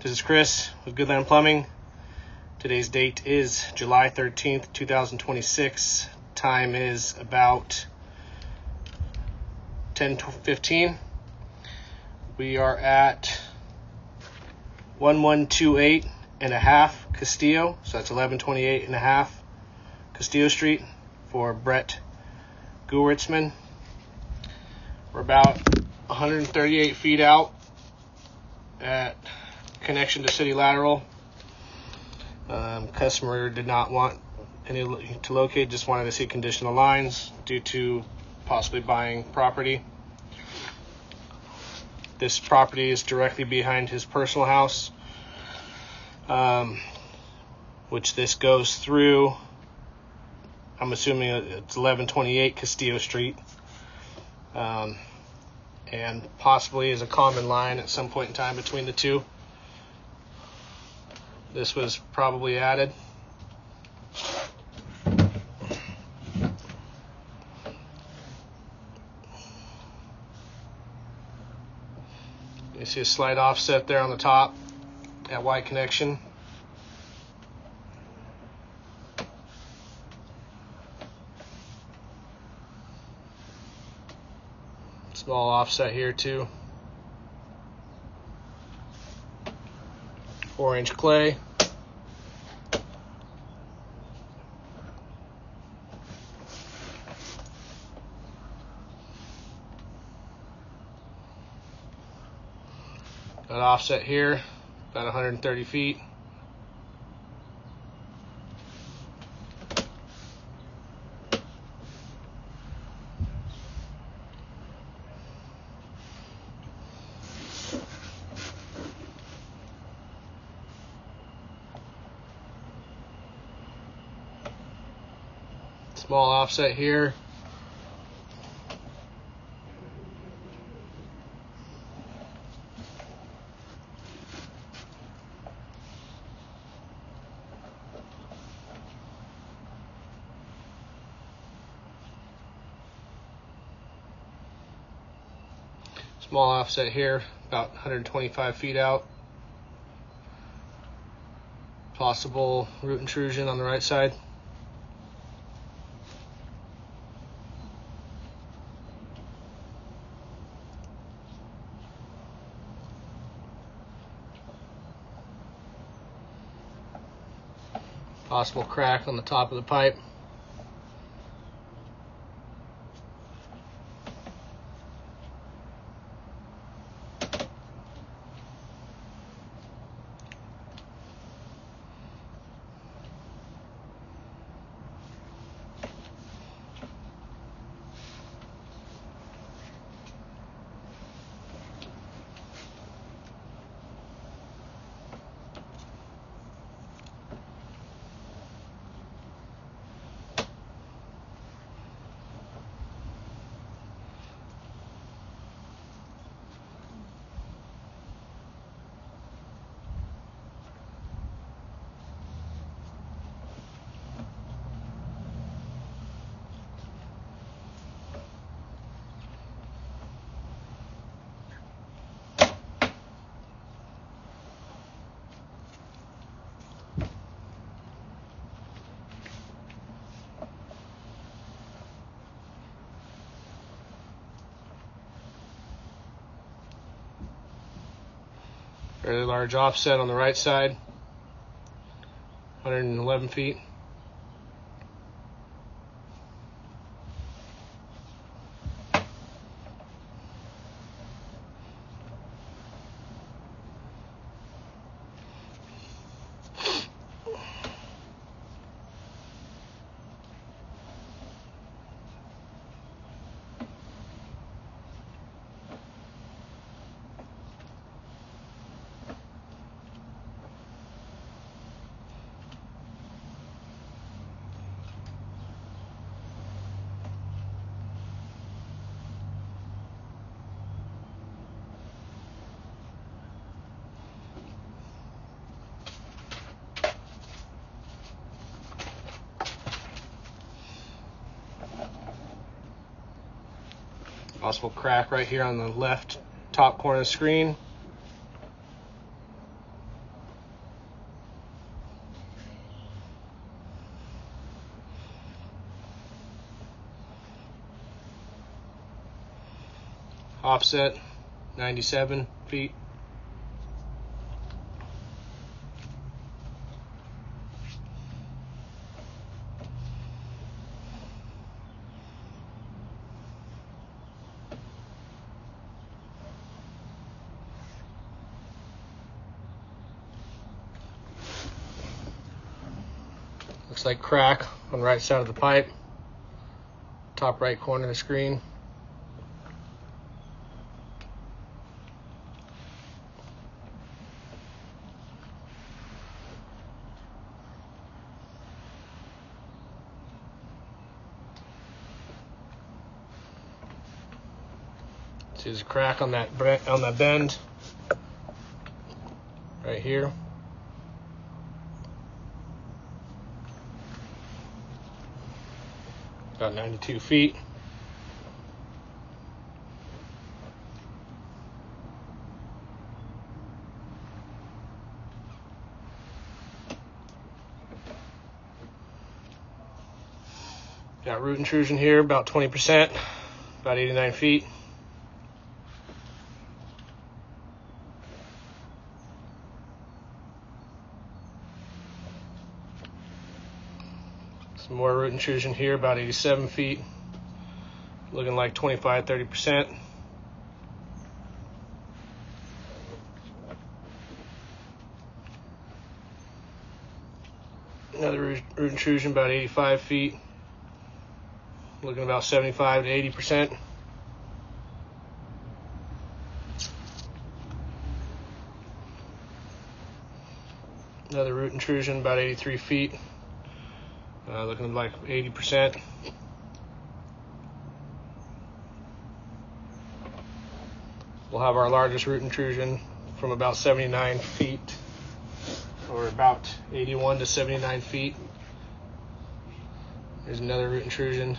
This is Chris with Goodland Plumbing. Today's date is July 13th, 2026. Time is about 10:15. We are at 1128 and a half Castillo, so that's 1128 and a half Castillo Street for Brett Guritzman. We're about 138 feet out at connection to city lateral. Customer did not want any to locate, just wanted to see condition of lines due to possibly buying property. This property is directly behind his personal house, which this goes through. I'm assuming it's 1128 Castillo Street, and possibly is a common line at some point in time between the two. This was probably added. You see a slight offset there on the top at Y connection. Small offset here too. 4-inch clay. Got offset here, about 130 feet. Small offset here. Small offset here, about 125 feet out. Possible root intrusion on the right side. Possible crack on the top of the pipe. Fairly large offset on the right side, 111 feet. Possible crack right here on the left top corner of the screen. offset 97 feet. Looks like crack on the right side of the pipe, top right corner of the screen. See, there's a crack on that bend right here. About 92 feet. Got root intrusion here, about 20%, about 89 feet. Some more root intrusion here, about 87 feet, looking like 25-30%. Another root intrusion, about 85 feet, looking about 75-80%. Another root intrusion, about 83 feet, looking like 80%. We'll have our largest root intrusion from about 79 feet, or about 81 to 79 feet. There's another root intrusion.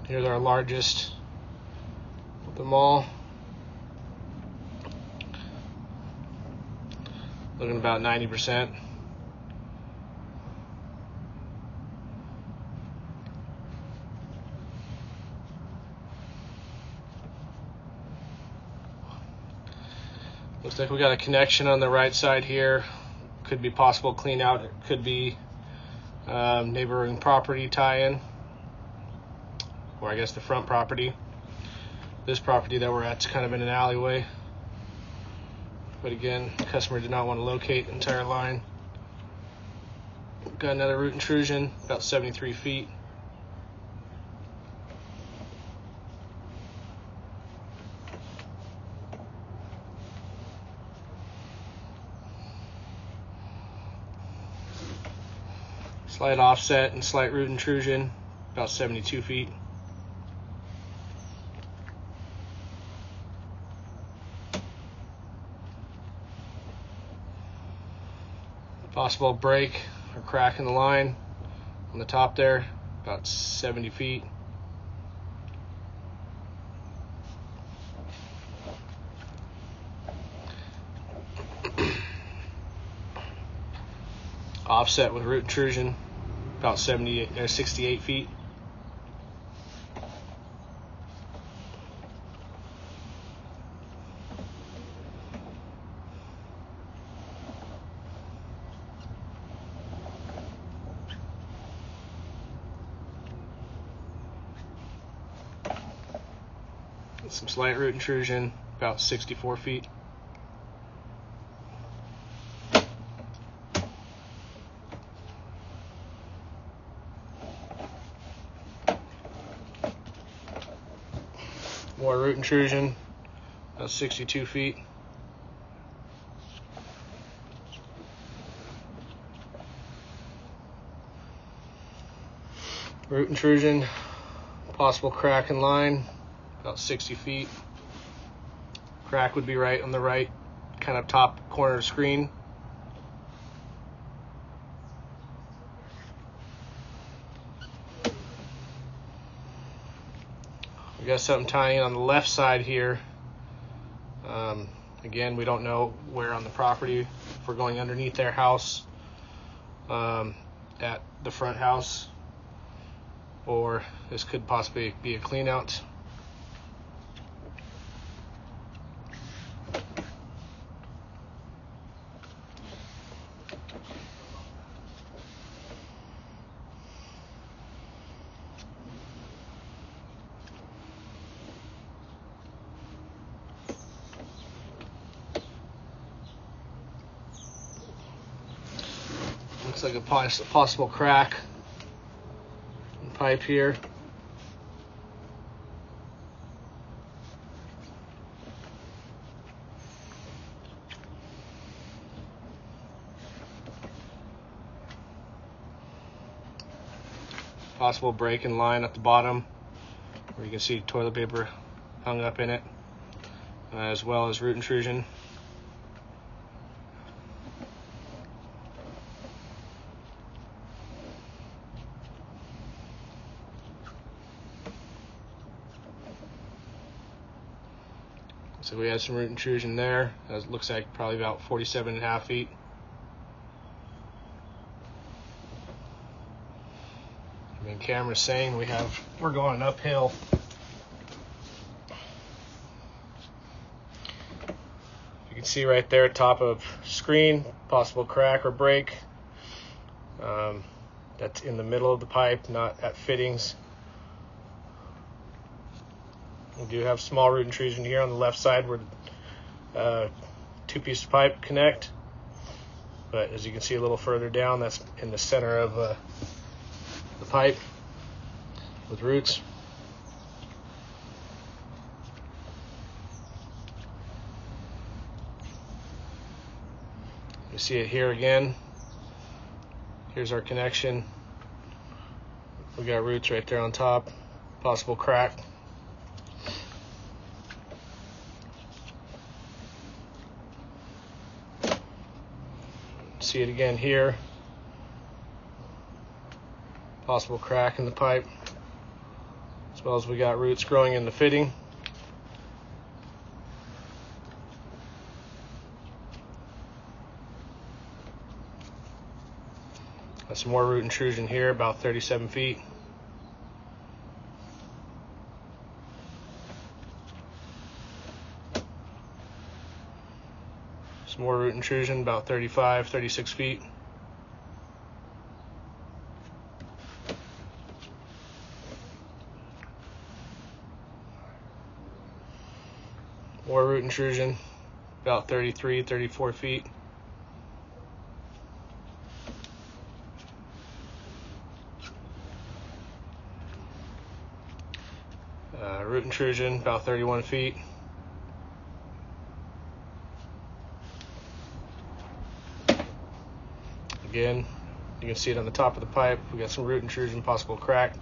Here's our largest of them all, looking about 90%. Looks like we got a connection on the right side here. Could be possible clean out. It could be neighboring property tie-in, or I guess the front property. This property that we're at is kind of in an alleyway. But again, the customer did not want to locate the entire line. Got another root intrusion, about 73 feet. Slight offset and slight root intrusion, about 72 feet. Possible break or crack in the line on the top there, about 70 feet. Offset with root intrusion, about 68 feet. Some slight root intrusion, about 64 feet. More root intrusion, about 62 feet. Root intrusion, possible crack in line, about 60 feet. Crack would be right on the right kind of top corner of the screen. We got something tying in on the left side here. Again, we don't know where on the property. If we're going underneath their house, at the front house, or this could possibly be a clean out. Looks like a possible crack in pipe here. Possible break in line at the bottom, where you can see toilet paper hung up in it, as well as root intrusion. So we have some root intrusion there. That looks like probably about 47.5 feet. I mean, camera's saying we're going uphill. You can see right there, top of screen, possible crack or break. That's in the middle of the pipe, not at fittings. We do have small root intrusion here on the left side where two pieces of pipe connect. But as you can see a little further down, that's in the center of the pipe with roots. You see it here again. Here's our connection. We got roots right there on top. Possible crack. See it again here. Possible crack in the pipe, as well as we got roots growing in the fitting. Got some more root intrusion here, about 37 feet. Some more root intrusion, about 35, 36 feet. More root intrusion, about 33, 34 feet. Root intrusion, about 31 feet. Again, you can see it on the top of the pipe. We got some root intrusion, possible crack.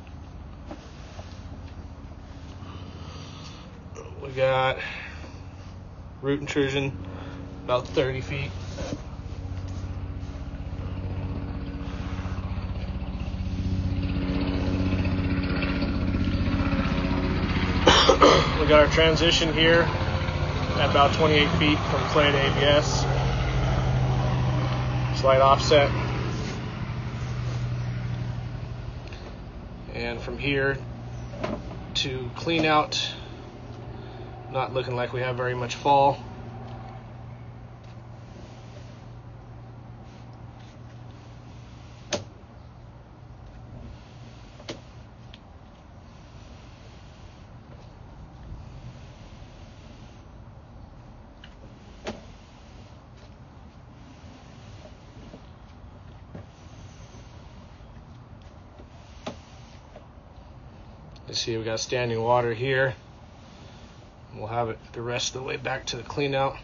We got root intrusion, about 30 feet. We got our transition here at about 28 feet from clay to ABS. Slight offset. And from here to clean out, not looking like we have very much fall. You see we got standing water here. We'll have it the rest of the way back to the clean out.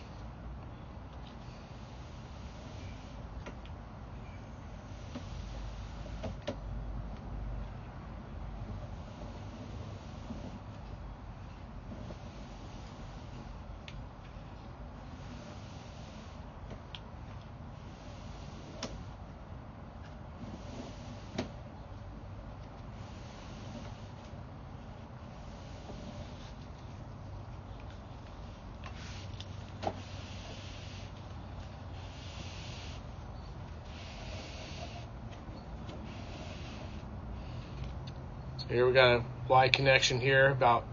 Here we got a Y connection here, about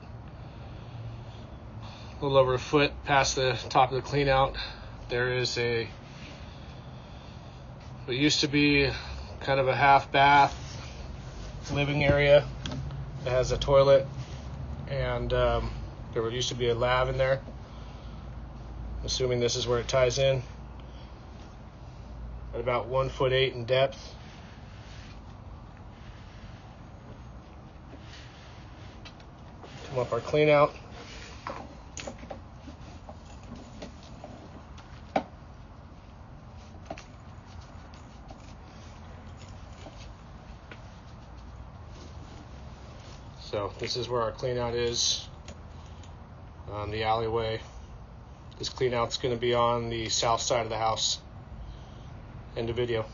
a little over a foot past the top of the clean out. There is what used to be kind of a half bath living area. It has a toilet, and there used to be a lav in there. I'm assuming this is where it ties in. At about 1'8" in depth. Come up our clean out. So this is where our clean out is, on the alleyway. This clean out's going to be on the south side of the house. End of video.